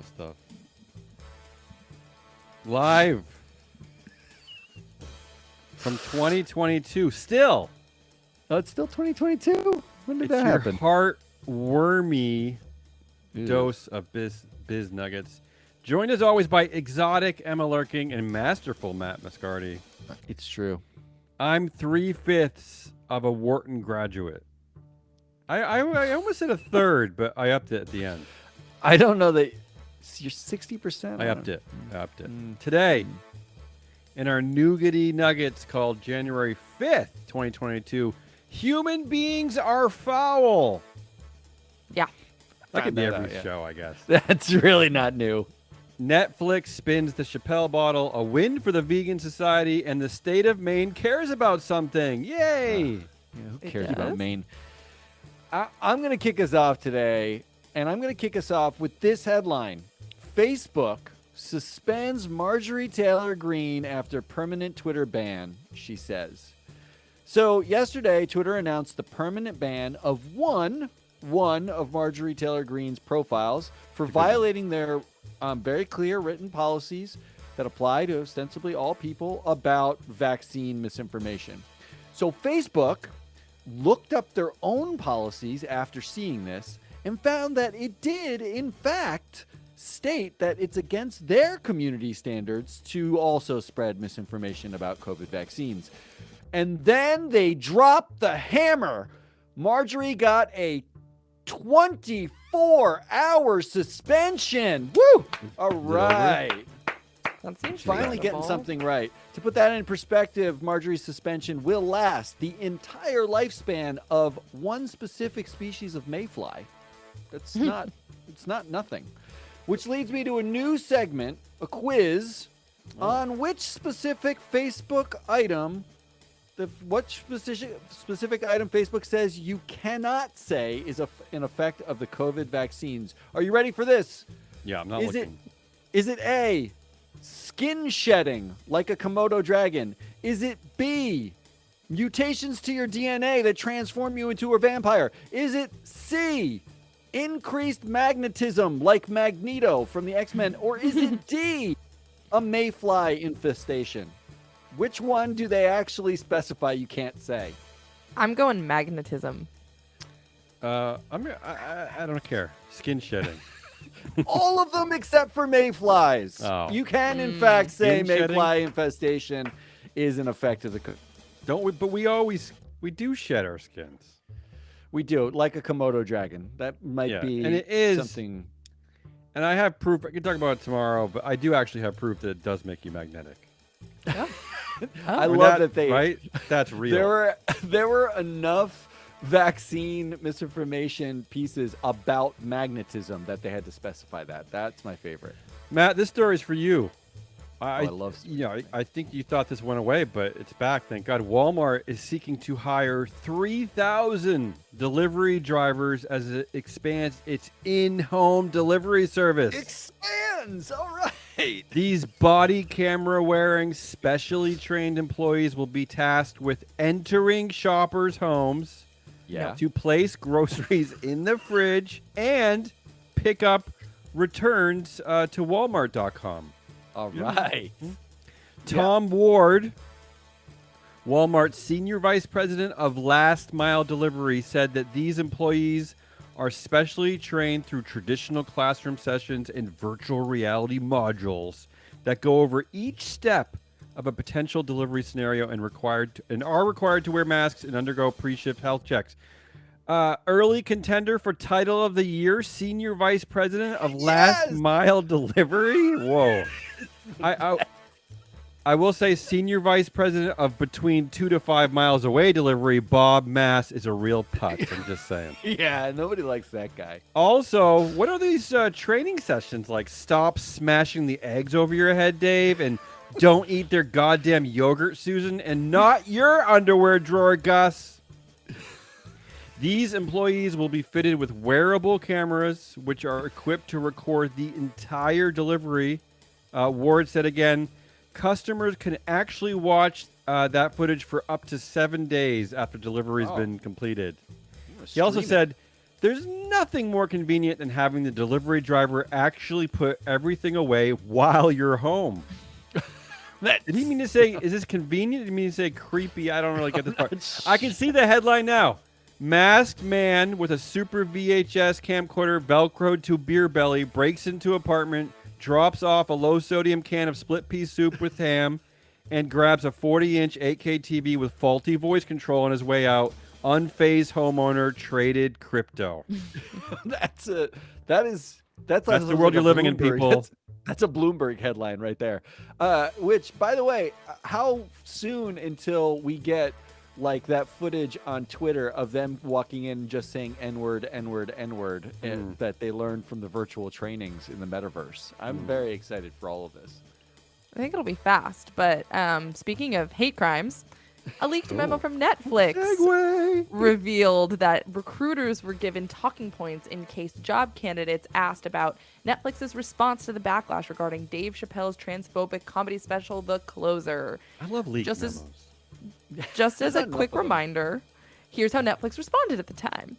stuff. Live from 2022. Still. Oh, it's still 2022? When did It's that your happen? heartwormy dose of biz nuggets. Joined as always by exotic Emma Lurking and masterful Matt Mascardi. It's true. I'm 3/5 of a Wharton graduate. I almost said a third, but I upped it at the end. I don't know that you're 60%. I upped it. Today, in our nougaty nuggets called January 5th, 2022, human beings are foul. Yeah. That could be Found that every out, yeah. show, I guess. That's really not new. Netflix spins the Chappelle bottle, a win for the vegan society, and the state of Maine cares about something. Yay! Who It cares about does? Maine? I'm going to kick us off today, and I'm going to kick us off with this headline. Facebook suspends Marjorie Taylor Greene after permanent Twitter ban, she says. So yesterday, Twitter announced the permanent ban of one of Marjorie Taylor Greene's profiles for violating their very clear written policies that apply to ostensibly all people about vaccine misinformation. So Facebook looked up their own policies after seeing this and found that it did, in fact, state that it's against their community standards to also spread misinformation about COVID vaccines. And then they dropped the hammer. Marjorie got a 24-hour suspension. Woo! All right. That seems Finally getting something right. To put that in perspective, Marjorie's suspension will last the entire lifespan of one specific species of mayfly. It's not nothing. Which leads me to a new segment, a quiz on which specific Facebook item specific item Facebook says you cannot say is an effect of the COVID vaccines. Are you ready for this? Yeah, I'm not looking. Is it A, skin shedding like a Komodo dragon? Is it B, mutations to your DNA that transform you into a vampire? Is it C, increased magnetism like Magneto from the X-Men? Or is it D, a mayfly infestation? Which one do they actually specify you can't say? I'm going magnetism. I don't care. Skin shedding. All of them except for mayflies. Oh. You can, in fact, say Skin shedding? mayfly infestation is an effect of the... Don't we? But we do shed our skins. We do, like a Komodo dragon. That might be and it is something... And I have proof. I can talk about it tomorrow, but I do actually have proof that it does make you magnetic. I love that they... Right? That's real. There were enough vaccine misinformation pieces about magnetism that they had to specify that. That's my favorite. Matt, this story is for you. I love... I think you thought this went away, but it's back. Thank God. Walmart is seeking to hire 3,000 delivery drivers as it expands its in-home delivery service. Expands! All right! These body camera wearing, specially trained employees will be tasked with entering shoppers' homes to place groceries in the fridge and pick up returns to Walmart.com. All right. Tom Ward, Walmart's senior vice president of last mile delivery, said that these employees are specially trained through traditional classroom sessions and virtual reality modules that go over each step of a potential delivery scenario and are required to wear masks and undergo pre-shift health checks. Early contender for title of the year, senior vice president of last mile delivery. Whoa. I will say senior vice president of between 2 to 5 miles away delivery, Bob Mass, is a real putz. I'm just saying. Yeah, nobody likes that guy. Also, what are these training sessions like? Stop smashing the eggs over your head, Dave, and don't eat their goddamn yogurt, Susan, and not your underwear drawer, Gus. These employees will be fitted with wearable cameras, which are equipped to record the entire delivery. Ward said again, customers can actually watch that footage for up to 7 days after delivery has been completed. He also said There's nothing more convenient than having the delivery driver actually put everything away while you're home. Did he mean to say, is this convenient? Did he mean to say creepy? I don't really get this part. I can see the headline now. Masked man with a super VHS camcorder velcroed to beer belly breaks into apartment, drops off a low-sodium can of split-pea soup with ham, and grabs a 40-inch 8K TV with faulty voice control on his way out. Unfazed homeowner traded crypto. That's the world like you're a living in, Bloomberg. people. That's a Bloomberg headline right there. Which, by the way, how soon until we get like that footage on Twitter of them walking in just saying N-word, N-word, N-word, and that they learned from the virtual trainings in the metaverse? I'm very excited for all of this. I think it'll be fast. But speaking of hate crimes, a leaked memo from Netflix revealed that recruiters were given talking points in case job candidates asked about Netflix's response to the backlash regarding Dave Chappelle's transphobic comedy special, The Closer. I love leaked memos. Just as a quick reminder, here's how Netflix responded at the time.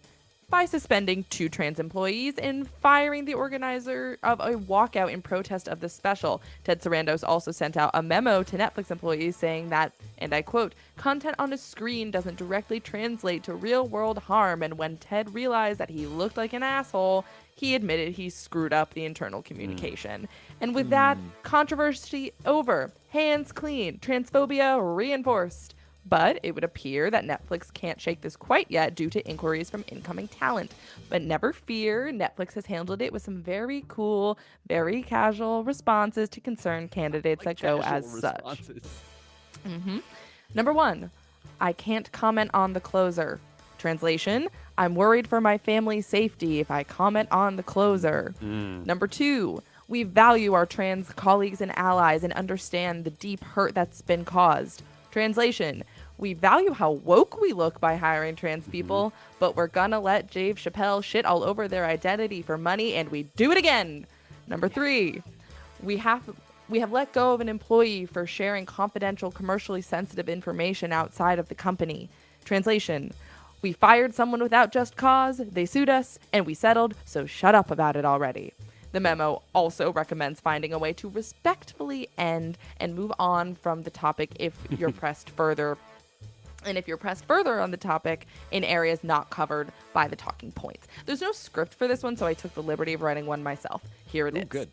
By suspending 2 trans employees and firing the organizer of a walkout in protest of the special. Ted Sarandos also sent out a memo to Netflix employees saying that, and I quote, content on a screen doesn't directly translate to real-world harm, and when Ted realized that he looked like an asshole, he admitted he screwed up the internal communication. And with that, controversy over, hands clean, transphobia reinforced. But it would appear that Netflix can't shake this quite yet due to inquiries from incoming talent. But never fear, Netflix has handled it with some very cool, very casual responses to concerned candidates that go as such. Number 1, I can't comment on The Closer. Translation, I'm worried for my family's safety if I comment on The Closer. Number 2, we value our trans colleagues and allies and understand the deep hurt that's been caused. Translation, we value how woke we look by hiring trans people, but we're gonna let Dave Chappelle shit all over their identity for money, and we do it again. Number 3, we have let go of an employee for sharing confidential, commercially sensitive information outside of the company. Translation, we fired someone without just cause, they sued us, and we settled, so shut up about it already. The memo also recommends finding a way to respectfully end and move on from the topic if you're pressed further. And if you're pressed further on the topic in areas not covered by the talking points. There's no script for this one, so I took the liberty of writing one myself. Here it is. Good.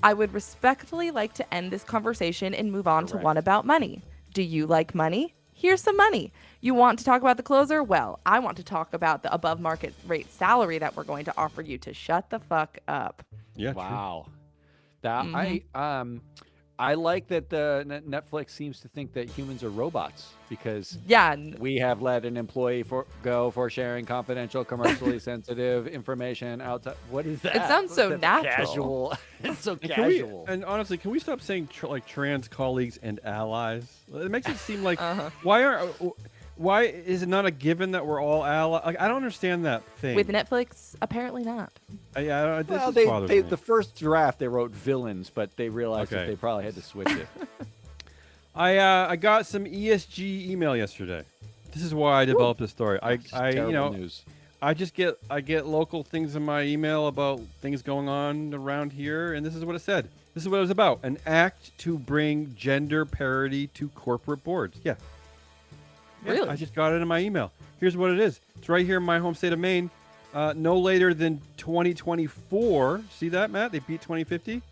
I would respectfully like to end this conversation and move on to one about money. Do you like money? Here's some money. You want to talk about The Closer? Well, I want to talk about the above market rate salary that we're going to offer you to shut the fuck up. Yeah. Wow. That I like that the Netflix seems to think that humans are robots because we have let an employee go for sharing confidential, commercially sensitive information outside. What is that? It sounds so natural. Casual. It's so And casual. and honestly, can we stop saying like trans colleagues and allies? It makes it seem like why is it not a given that we're all allies? Like, I don't understand that thing. With Netflix, apparently not. This Well, just bothers me. the first draft they wrote villains, but they realized that they probably had to switch it. I got some ESG email yesterday. This is why I developed this story. Terrible news. I get local things in my email about things going on around here, and this is what it said. This is what it was about: an act to bring gender parity to corporate boards. Yeah. Really? I just got it in my email. Here's what it is. It's right here in my home state of Maine. No later than 2024. See that, Matt? They beat 2050.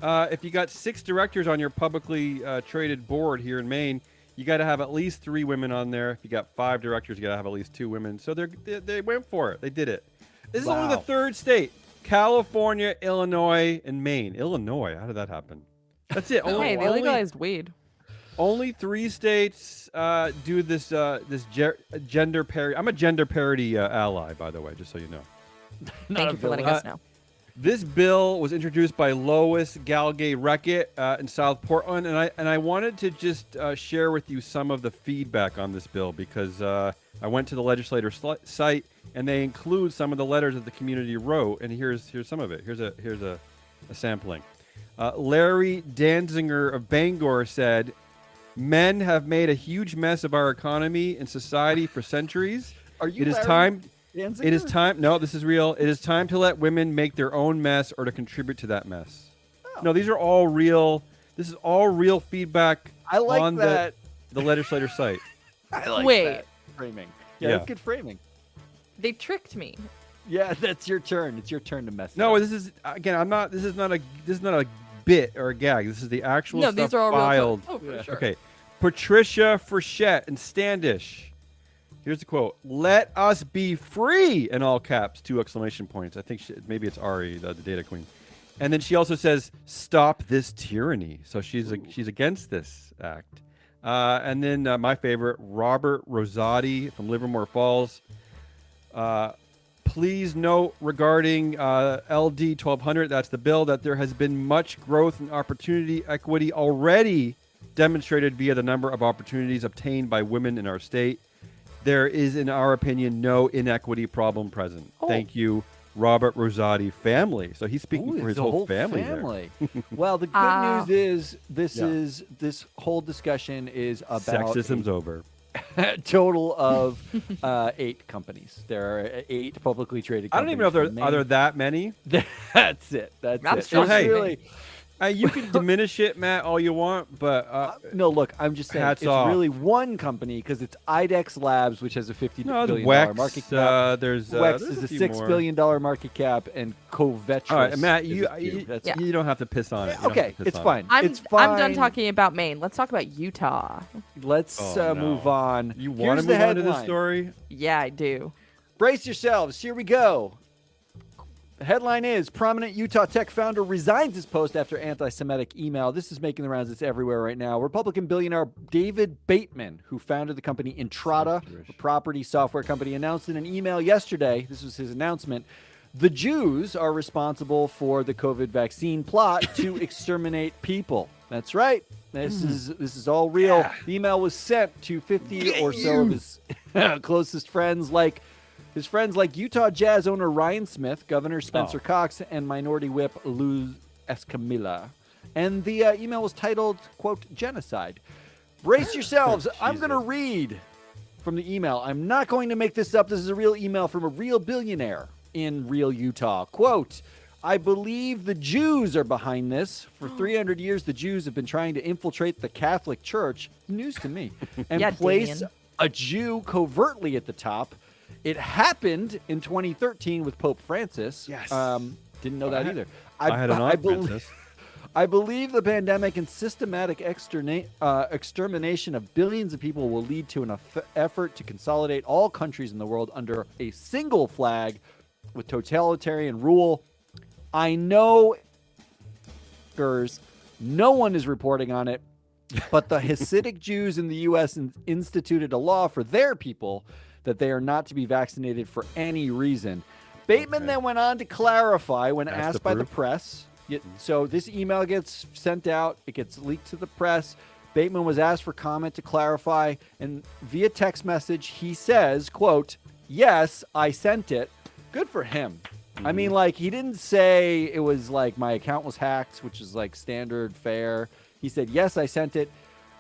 If you got 6 directors on your publicly traded board here in Maine, you got to have at least 3 women on there. If you got 5 directors, you got to have at least 2 women. So they went for it. They did it. This is only the 3rd state: California, Illinois, and Maine. Illinois. How did that happen? That's it. Hey, they legalized weed. Only 3 states do this gender parity. I'm a gender parity ally, by the way, just so you know. Thank you for letting us know. This bill was introduced by Lois Galgay-Reckitt in South Portland, and I wanted to just share with you some of the feedback on this bill because I went to the legislator site and they include some of the letters that the community wrote, and here's some of it. Here's a sampling. Larry Danziger of Bangor said, "Men have made a huge mess of our economy and society for centuries. Are you It is Larry? time. It is time. No, this is real. It is time to let women make their own mess or to contribute to that mess. Oh. No, these are all real. This is all real feedback I like on that. the legislator site. I like Wait. that framing. Yeah, Yeah. that's good framing. They tricked me. Yeah, that's your turn. It's your turn to mess. No, it up. this is again. I'm not. This is not a bit or a gag. This is the actual No, stuff these are all filed. real. Oh, for Yeah. sure. Okay, Patricia Frechette and Standish. Here's the quote: "Let us be free!" in all caps, 2 exclamation points. I think maybe it's Ari, the data queen. And then she also says, "Stop this tyranny." So she's against this act. And then my favorite, Robert Rosati from Livermore Falls. Please note regarding LD 1200, that's the bill, that there has been much growth and opportunity equity already demonstrated via the number of opportunities obtained by women in our state. There is, in our opinion, no inequity problem present. Oh. Thank you, Robert Rosati family. So he's speaking for his the whole family there. Well, the good news is Yeah. this whole discussion is about Sexism's over. a total of 8 companies. There are 8 publicly traded I companies. don't even know if from are there that many. That's it. That's That's it. It's shocking. really, You can diminish it, Matt, all you want, but no, look, I'm just saying hats it's off. really one company because it's IDEX Labs, which has a $50 no, billion there's Wex. market cap. There's Wex there's is a few $6 more. billion market cap, and Covetrus. All right, Matt, is you a few. That's- Yeah. you don't have to piss on it. You don't Okay, have to piss it's on fine. I'm It's fine. done talking about Maine. Let's talk about Utah. Let's Oh, no. move on. You want Here's to the move on to this headline. story? Yeah, I do. Brace yourselves. Here we go. The headline is prominent Utah tech founder resigns his post after anti-Semitic email. This is making the rounds. It's everywhere right now. Republican billionaire David Bateman, who founded the company Entrada, a property software company, announced in an email yesterday, this was his announcement, the Jews are responsible for the COVID vaccine plot to exterminate people. That's right. This is all real. Yeah. The email was sent to 50 or so of his closest friends, like his friends like Utah Jazz owner Ryan Smith, Governor Spencer Cox, and Minority Whip Luz Escamilla. And the email was titled, quote, genocide. Brace yourselves. I'm going to read from the email. I'm not going to make this up. This is a real email from a real billionaire in real Utah. Quote, I believe the Jews are behind this. For 300 years, the Jews have been trying to infiltrate the Catholic Church, news to me, and Yeah, place Damien. a Jew covertly at the top. It happened in 2013 with Pope Francis. Yes. Didn't know that either. I had an aunt, Francis. I believe the pandemic and systematic extermination of billions of people will lead to an effort to consolidate all countries in the world under a single flag with totalitarian rule. I know no one is reporting on it, but the Hasidic Jews in the U.S. instituted a law for their people that they are not to be vaccinated for any reason. Bateman then went on to clarify when That's asked the by the proof? press. So this email gets sent out. It gets leaked to the press. Bateman was asked for comment to clarify. And via text message, he says, quote, yes, I sent it. Good for him. I mean, like, he didn't say it was like my account was hacked, which is like standard fare. He said, yes, I sent it.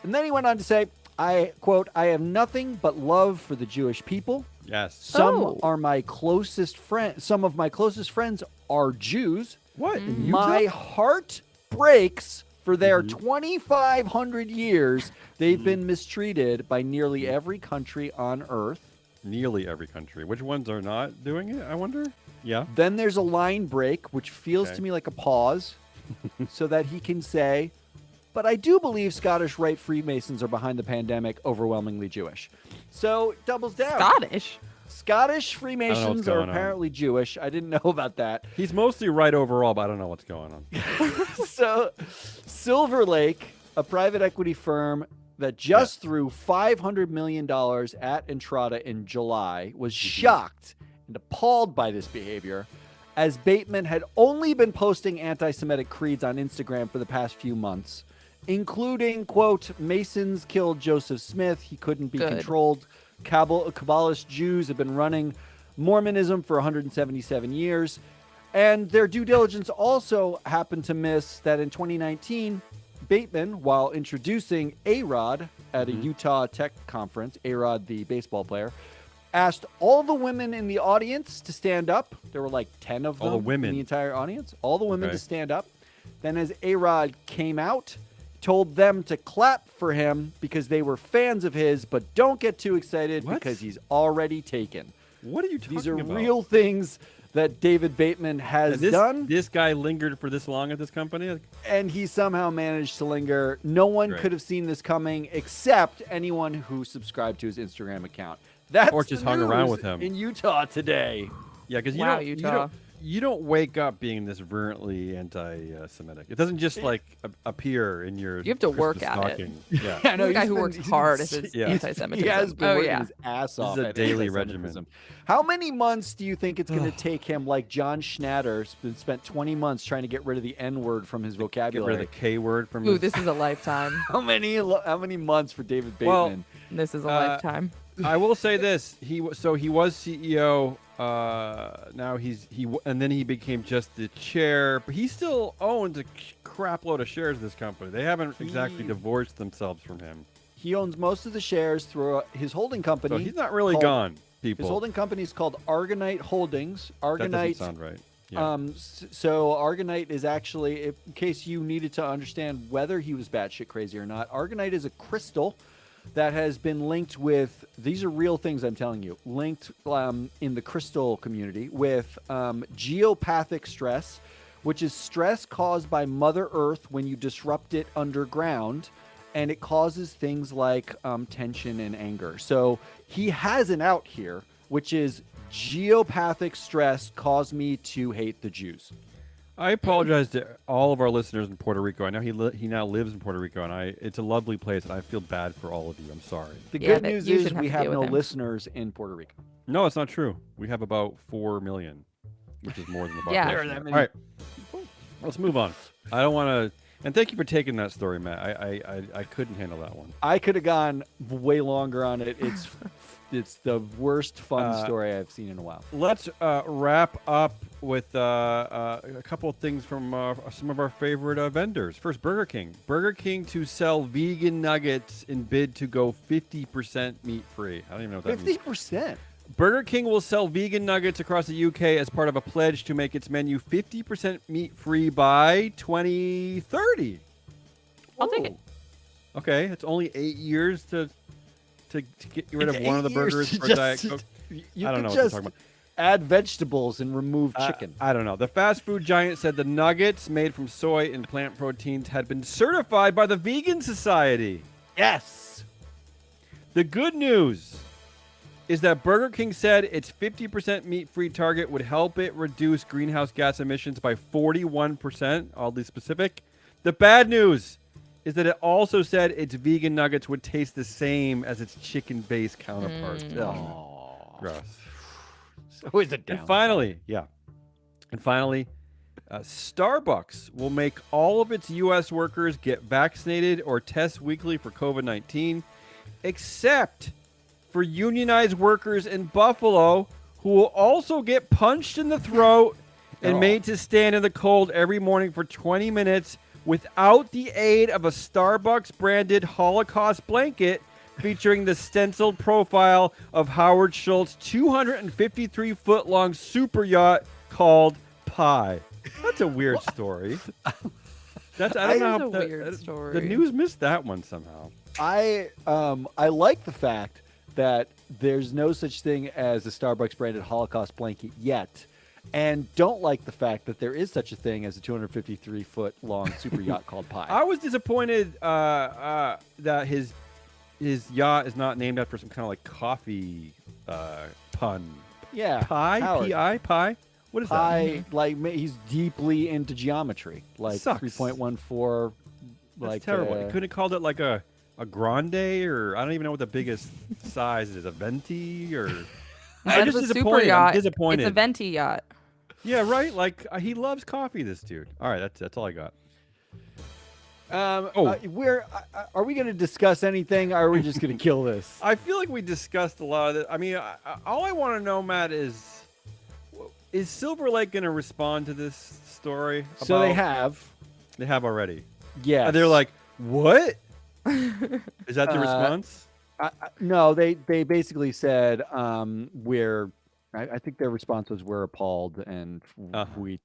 And then he went on to say, I quote, I have nothing but love for the Jewish people. Yes. Some are my closest friends. Some of my closest friends are Jews. What? In My Utah? heart breaks for their 2,500 years. They've been mistreated by nearly every country on earth. Nearly every country. Which ones are not doing it, I wonder? Yeah. Then there's a line break, which feels Okay. to me like a pause, so that he can say, but I do believe Scottish Rite Freemasons are behind the pandemic, overwhelmingly Jewish. So it doubles down. Scottish Freemasons are going on. apparently Jewish. I didn't know about that. He's mostly right overall, but I don't know what's going on. So Silver Lake, a private equity firm that just threw $500 million at Entrada in July, was shocked and appalled by this behavior, as Bateman had only been posting anti-Semitic creeds on Instagram for the past few months, including, quote, Masons killed Joseph Smith. He couldn't be Good. controlled. Kabbalist Jews have been running Mormonism for 177 years. And their due diligence also happened to miss that in 2019, Bateman, while introducing A-Rod at a Utah Tech conference, A-Rod, the baseball player, asked all the women in the audience to stand up. There were like 10 of them All the women. in the entire audience. All the women Okay. to stand up. Then as A-Rod came out, told them to clap for him because they were fans of his, but don't get too excited What? because he's already taken. What are you talking These are about? real things that David Bateman has done, This guy lingered for this long at this company? and he somehow managed to linger. No one Great. could have seen this coming except anyone who subscribed to his Instagram account. That's Or just the hung around news with him. in Utah today. Yeah, because Wow, you Utah. don't you don't wake up being this virulently anti-Semitic. It doesn't just like appear in your. You have to work Christmas at it. stocking. Yeah. I know He's a guy he's who been- works he's hard been- if it's Yeah. anti-Semitism. He has been Oh working yeah. his ass off. is a at daily anti-Semitism. regimen. How many months do you think it's going to take him, like John Schnatter, spent 20 months trying to get rid of the N-word from his Get vocabulary? rid of the K word from. Ooh, his- this is a lifetime. How many months for David Well, Bateman? This is a lifetime. I will say this: he was CEO. Now and then he became just the chair, but he still owns a crap load of shares of this company. They haven't exactly He- divorced themselves from him, He owns most of the shares through his holding company. so he's not really called- gone. People, His holding company is called Argonite Holdings. that doesn't Argonite. sound right. Yeah. So Argonite is actually, in case you needed to understand whether he was batshit crazy or not, Argonite is a crystal that has been linked with, these are real things I'm telling you, linked in the crystal community with geopathic stress, which is stress caused by Mother Earth when you disrupt it underground, and it causes things like tension and anger. So he has an out here, which is geopathic stress caused me to hate the Jews. I apologize to all of our listeners in Puerto Rico. I know he now lives in Puerto Rico, and it's a lovely place, and I feel bad for all of you. I'm sorry. The Yeah, good that news you is shouldn't have we to have deal no with him. listeners in Puerto Rico. No, it's not true. We have about 4 million, which is more than the Yeah. population. There are that All many. right, let's move on. I don't want to. And thank you for taking that story, Matt. I couldn't handle that one. I could have gone way longer on it. It's the worst fun story I've seen in a while. Let's wrap up with a couple of things from some of our favorite vendors. First, Burger King. Burger King to sell vegan nuggets in bid to go 50% meat-free. I don't even know what that means. 50%. Burger King will sell vegan nuggets across the UK as part of a pledge to make its menu 50% meat-free by 2030. I'll take it. Okay, it's only 8 years to get rid of It's one of the 8 years burgers to for just- Diet Coke. You I don't could know what just you're talking about. add vegetables and remove chicken. I don't know. The fast food giant said the nuggets made from soy and plant proteins had been certified by the Vegan Society. Yes. The good news is that Burger King said its 50% meat-free target would help it reduce greenhouse gas emissions by 41%, oddly specific. The bad news is that it also said its vegan nuggets would taste the same as its chicken-based counterparts. Ugh, gross. So is it down? And finally, Starbucks will make all of its U.S. workers get vaccinated or test weekly for COVID-19, except for unionized workers in Buffalo, who will also get punched in the throat and made to stand in the cold every morning for 20 minutes without the aid of a Starbucks-branded Holocaust blanket featuring the stenciled profile of Howard Schultz's 253-foot-long super yacht called Pi. That's a weird story. I don't know That how is a the- weird the story. news missed that one somehow. I like the fact that there's no such thing as a Starbucks branded Holocaust blanket yet, and don't like the fact that there is such a thing as a 253-foot long super yacht called Pi. I was disappointed that his yacht is not named after some kind of like coffee pun. Yeah, Pi? Howard. P-I? Pi? What is that? Pi, like he's deeply into geometry, like Sucks. 3.14. That's Like terrible. You couldn't have called it like a grande, or I don't even know what the biggest size is. A venti, or Instead of just a super disappointed. I'm yacht, disappointed. it's a venti yacht. Yeah, right. Like he loves coffee. This dude. All right, that's all I got. Are we going to discuss anything? Or are we just going to kill this? I feel like we discussed a lot of this. I mean, all I want to know, Matt, is Silver Lake going to respond to this story? So they about- have. They have already. Yeah. And they're like, what? Is that the response? No, they basically said we're. I think their response was we're appalled and Uh-huh. we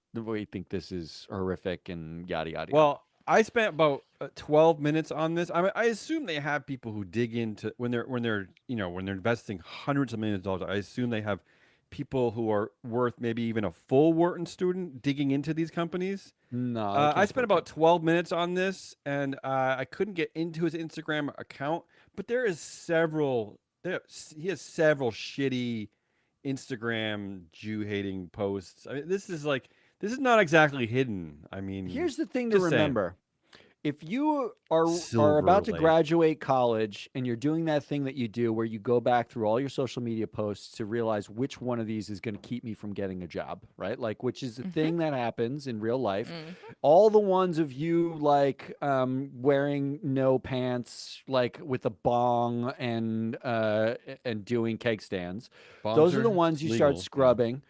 think this is horrific and yada yada yada. Well, I spent about 12 minutes on this. I assume they have people who dig into when they're investing hundreds of millions of dollars. I assume they have people who are worth maybe even a full Wharton student digging into these companies. No, they I can't spent afford that. about 12 minutes on this, and I couldn't get into his Instagram account. But there is several. He has several shitty Instagram Jew hating posts. I mean, this is not exactly hidden. I mean, Here's the thing to just saying. remember. If you are Silver about to Lake. graduate college and you're doing that thing that you do where you go back through all your social media posts to realize which one of these is going to keep me from getting a job, right? Like, which is a Mm-hmm. thing that happens in real life. Mm-hmm. All the ones of you like wearing no pants, like with a bong and doing keg stands, Bongs those are the are ones you start legal. Yeah. scrubbing.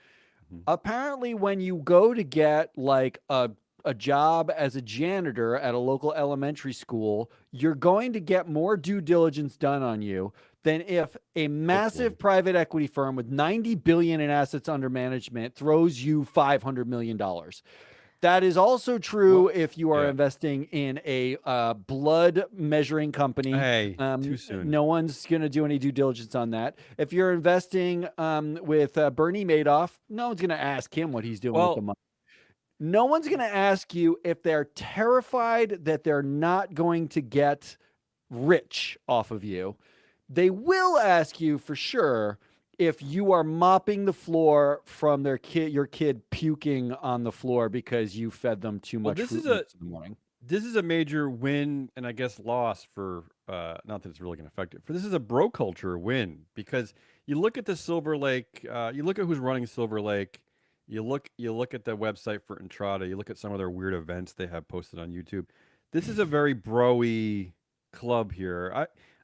Mhm. Apparently, when you go to get like a job as a janitor at a local elementary school, you're going to get more due diligence done on you than if a Hopefully. massive private equity firm with 90 billion in assets under management throws you $500 million. That is also Well, true if you are yeah. investing in a blood measuring company. Hey, too soon. No one's going to do any due diligence on that. If you're investing with Bernie Madoff, no one's going to ask him what he's doing with the Well, money. No one's going to ask you if they're terrified that they're not going to get rich off of you. They will ask you for sure if you are mopping the floor from your kid puking on the floor because you fed them too well, much this is Fruit a Loops in the morning. this is a major win and I guess loss for not that it's really going to affect it. For this is a bro culture win because you look at the Silver Lake, you look at who's running Silver Lake, you look at the website for Entrada, you look at some of their weird events they have posted on YouTube. This is a very broy club here.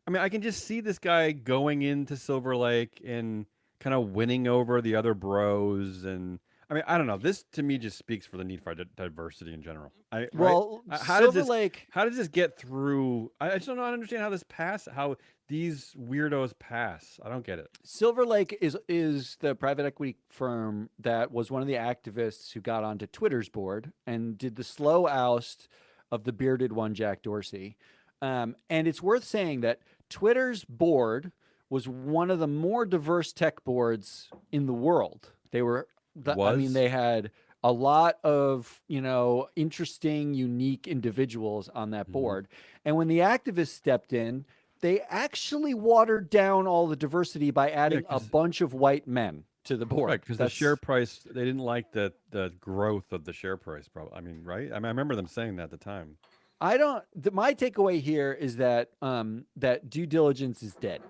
I mean I can just see this guy going into Silver Lake and kind of winning over the other bros and I mean, I don't know. This to me just speaks for the need for diversity in general. Right? Well, How does Silver this Lake how does this get through? I just don't understand how this pass how these weirdos pass. I don't get it. Silver Lake is the private equity firm that was one of the activists who got onto Twitter's board and did the slow oust of the bearded one, Jack Dorsey. And it's worth saying that Twitter's board was one of the more diverse tech boards in the world. I mean, Was they had a lot of interesting, unique individuals on that Mhm. board. And when the activists stepped in, they actually watered down all the diversity by Yeah, adding a because bunch of white men to the right, board. because the share That's price they didn't like the growth of the share price. Probably, I mean, right? I mean, I remember them saying that at the time. I don't. My takeaway here is that that due diligence is dead.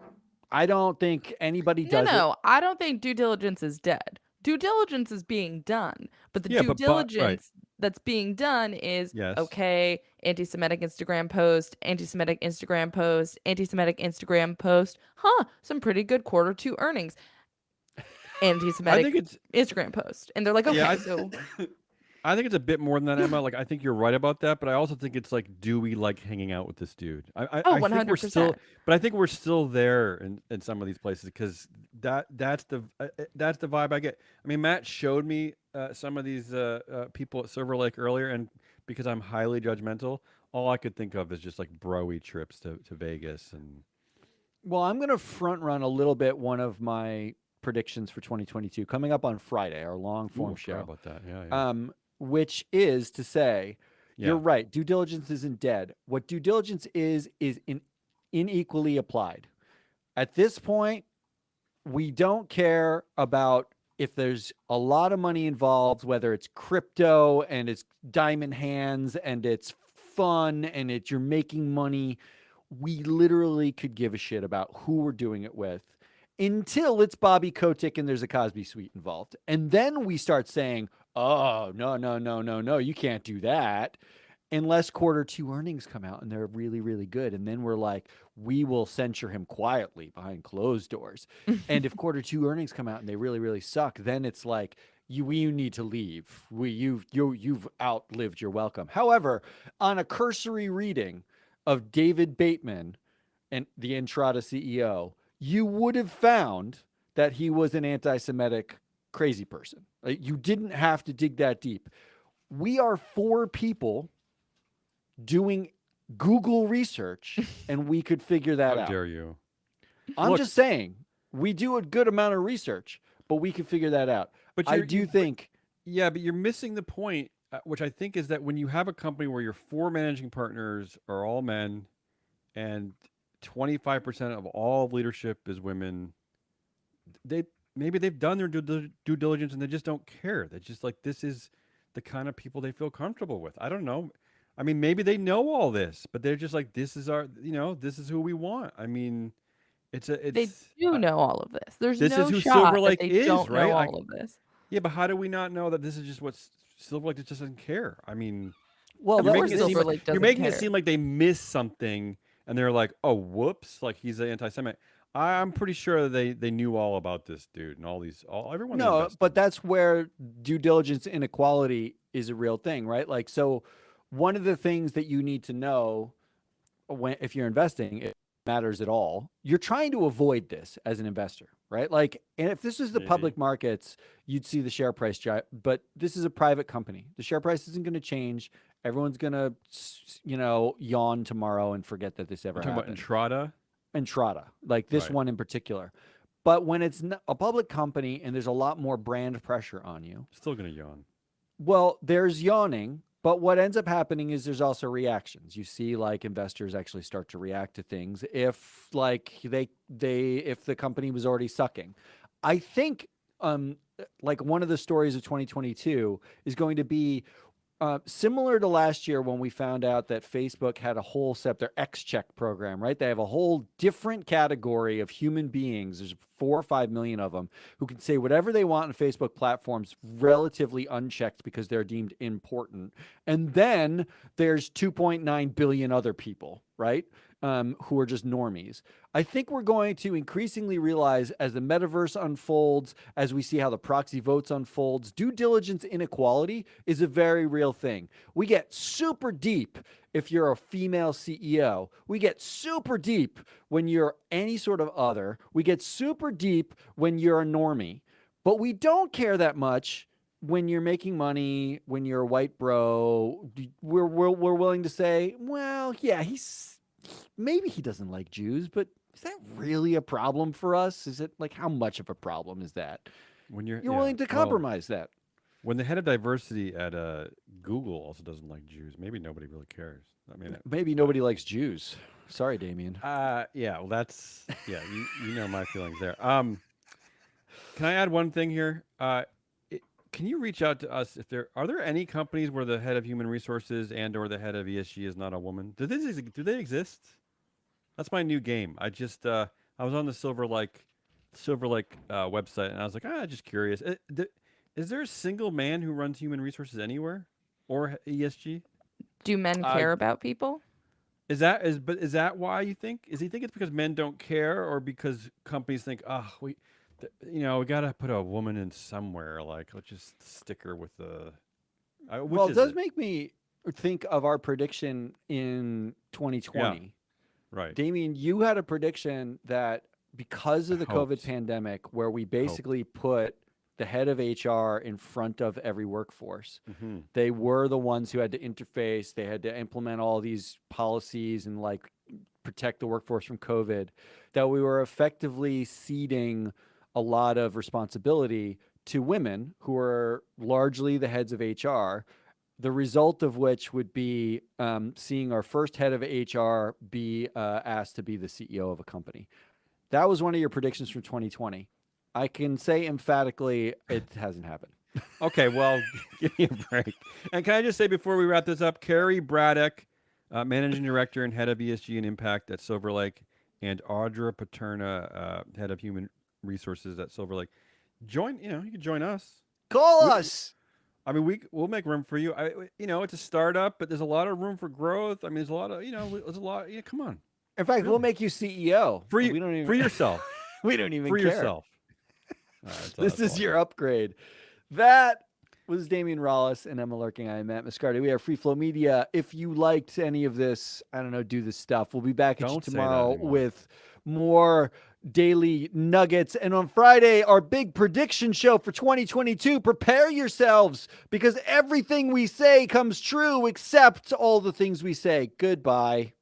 I don't think anybody No, does it. no, I don't think due diligence is dead. Due diligence is being done, but the Yeah, due but right, diligence that's being done is yes. okay, anti-Semitic Instagram post, anti-Semitic Instagram post, anti-Semitic Instagram post. Huh, some pretty good quarter two earnings. I Anti-Semitic think it's Instagram post. And they're like, yeah. okay, so I think it's a bit more than that, Emma. Like, I think you're right about that, but I also think it's like, do we like hanging out with this dude? oh, I think we're still, 100%. but I think we're still there in some of these places because that's the vibe I get. I mean, Matt showed me some of these people at Silver Lake earlier, and because I'm highly judgmental, all I could think of is just like broy trips to Vegas and Well, I'm going to front run a little bit one of my predictions for 2022 coming up on Friday, our long ooh, form I forgot show. about that. Yeah, yeah, Which is to say, you're yeah. right. Due diligence isn't dead. What due diligence is unequally applied. At this point, we don't care about if there's a lot of money involved, whether it's crypto and it's diamond hands and it's fun and it's you're making money. We literally could give a shit about who we're doing it with until it's Bobby Kotick and there's a Cosby suite involved. And then we start saying, oh, no, no, no, no, no, you can't do that unless quarter two earnings come out and they're really, really good. And then we're like, we will censure him quietly behind closed doors. And if quarter two earnings come out and they really, really suck, then it's like, you need to leave. You've outlived your welcome. However, on a cursory reading of David Bateman, and the Entrada CEO, you would have found that he was an anti-Semitic crazy person. You didn't have to dig that deep. We are 4 people doing Google research, and we could figure that How out. dare you? I'm Look- just saying, we do a good amount of research, but we can figure that out. But I you're- do you- think, Yeah, but you're missing the point, which I think is that when you have a company where your 4 managing partners are all men and 25% of all leadership is women, maybe they've done their due diligence and they just don't care. They're just like, this is the kind of people they feel comfortable with. I don't know. I mean, maybe they know all this, but they're just like, this is our, this is who we want. I mean, it's They do know all of this. There's this no is who shot Silver that Lake they is, don't right? know all of this. Yeah, but how do we not know that this is just what Silver Lake just doesn't care? I mean, well, Of you're course making, it seem, Silver like, Lake doesn't you're making it care. seem like they missed something and they're like, oh, whoops, like he's an anti-Semite. I'm pretty sure they knew all about this dude and everyone. they no, invested but in. that's where due diligence inequality is a real thing, right? Like, so one of the things that you need to know if you're investing, it matters at all. You're trying to avoid this as an investor, right? Like, and if this was the public markets, you'd see the share price drop. But this is a private company. The share price isn't going to change. Everyone's going to, yawn tomorrow and forget that this ever We're talking happened. about Entrada. Entrada, like this Right. one in particular. But when it's a public company and there's a lot more brand pressure on you, Still gonna yawn. well, there's yawning, but what ends up happening is there's also reactions. You see, like, investors actually start to react to things if, like, if the company was already sucking. I think, like, one of the stories of 2022 is going to be similar to last year when we found out that Facebook had a whole their X-Check program, right? They have a whole different category of human beings. There's 4 or 5 million of them who can say whatever they want on Facebook platforms relatively unchecked because they're deemed important. And then there's 2.9 billion other people, right? Who are just normies. I think we're going to increasingly realize as the metaverse unfolds, as we see how the proxy votes unfolds, due diligence inequality is a very real thing. We get super deep if you're a female CEO. We get super deep when you're any sort of other. We get super deep when you're a normie. But we don't care that much when you're making money, when you're a white bro. We're willing to say, well, yeah, maybe he doesn't like Jews, but is that really a problem for us? Is it, like, how much of a problem is that? When you're willing to compromise that. When the head of diversity at Google also doesn't like Jews, maybe nobody really cares. I mean, Maybe nobody likes Jews. Sorry, Damien. yeah. Well, that's you know my feelings there. Can I add one thing here? Can you reach out to us if are there any companies where the head of human resources and/or the head of ESG is not a woman? Do they exist? That's my new game. I just I was on the Silver Lake website and I was like, just curious. Is there a single man who runs human resources anywhere or ESG? Do men care about people? Is that why you think? Is he think it's because men don't care, or because companies think, we got to put a woman in somewhere. Like, let's just stick her with the. Well, it does make me think of our prediction in 2020. Yeah, right. Damien, you had a prediction that because of the COVID pandemic, where we basically put the head of HR in front of every workforce. Mm-hmm. They were the ones who had to interface. They had to implement all these policies and, like, protect the workforce from COVID, that we were effectively ceding a lot of responsibility to women who are largely the heads of HR, the result of which would be seeing our first head of HR be asked to be the CEO of a company. That was one of your predictions from 2020. I can say emphatically it hasn't happened. Okay, well, give me a break. And can I just say before we wrap this up, Carrie Braddock, Managing Director and Head of ESG and Impact at Silver Lake, and Audra Paterna, Head of Human Resources at Silver Lake. You can join us. Call us. I mean, we'll make room for you. It's a startup, but there's a lot of room for growth. I mean, there's a lot of, there's a lot. Yeah, come on. In fact, we'll make you CEO. For yourself. We don't even for care. yourself. This is your upgrade. That This is Damian Rollis and Emma Lurking. I am Matt Mascardi. We are Free Flow Media. If you liked any of this, I don't know, do this stuff. We'll be back at you Don't say that tomorrow anymore. with more daily nuggets. And on Friday, our big prediction show for 2022. Prepare yourselves because everything we say comes true except all the things we say. Goodbye.